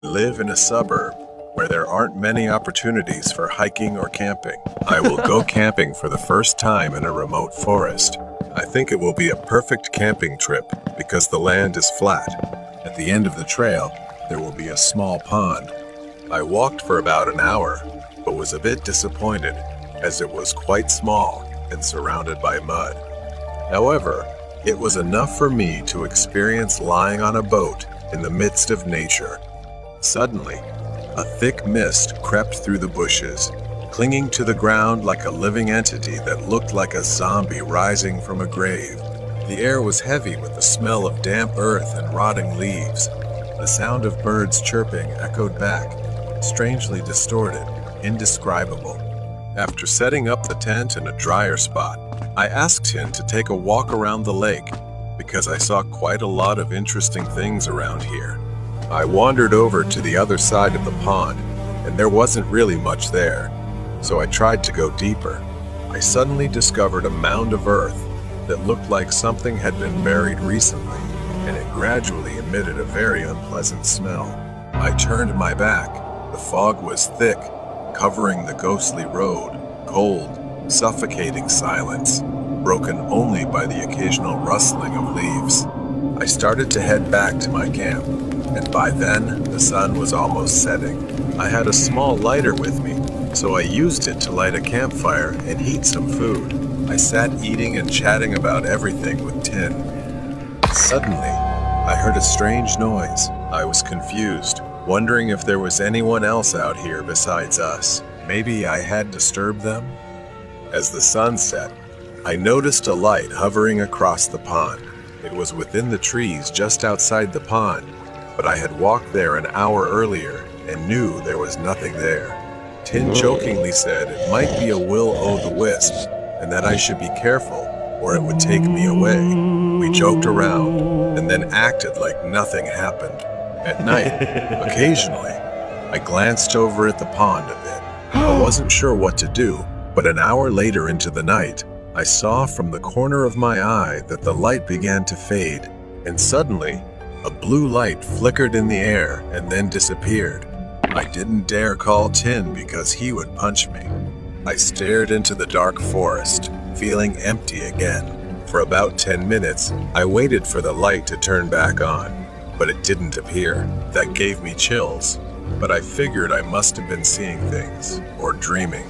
Live in a suburb where there aren't many opportunities for hiking or camping. I will go camping for the first time in a remote forest. I think it will be a perfect camping trip because the land is flat. At the end of the trail, there will be a small pond. I walked for about an hour, but was a bit disappointed as it was quite small and surrounded by mud. However, it was enough for me to experience lying on a boat in the midst of nature. Suddenly, a thick mist crept through the bushes, clinging to the ground like a living entity that looked like a zombie rising from a grave. The air was heavy with the smell of damp earth and rotting leaves. The sound of birds chirping echoed back, strangely distorted, indescribable. After setting up the tent in a drier spot, I asked him to take a walk around the lake because I saw quite a lot of interesting things around here. I wandered over to the other side of the pond, and there wasn't really much there, so I tried to go deeper. I suddenly discovered a mound of earth that looked like something had been buried recently, and it gradually emitted a very unpleasant smell. I turned my back. The fog was thick, covering the ghostly road, cold, suffocating silence, broken only by the occasional rustling of leaves. I started to head back to my camp, and by then, the sun was almost setting. I had a small lighter with me, so I used it to light a campfire and heat some food. I sat eating and chatting about everything with Tin. Suddenly, I heard a strange noise. I was confused, wondering if there was anyone else out here besides us. Maybe I had disturbed them? As the sun set, I noticed a light hovering across the pond. It was within the trees just outside the pond, but I had walked there an hour earlier and knew there was nothing there. Tin jokingly said it might be a will-o'-the-wisp and that I should be careful or it would take me away. We joked around and then acted like nothing happened. At night, occasionally, I glanced over at the pond a bit. I wasn't sure what to do, but an hour later into the night, I saw from the corner of my eye that the light began to fade, and suddenly, a blue light flickered in the air and then disappeared. I didn't dare call Tin because he would punch me. I stared into the dark forest, feeling empty again. For about 10 minutes, I waited for the light to turn back on, but it didn't appear. That gave me chills, but I figured I must have been seeing things or dreaming.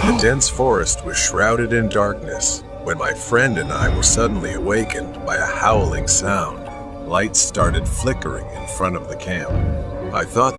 The dense forest was shrouded in darkness when my friend and I were suddenly awakened by a howling sound. Lights started flickering in front of the camp. I thought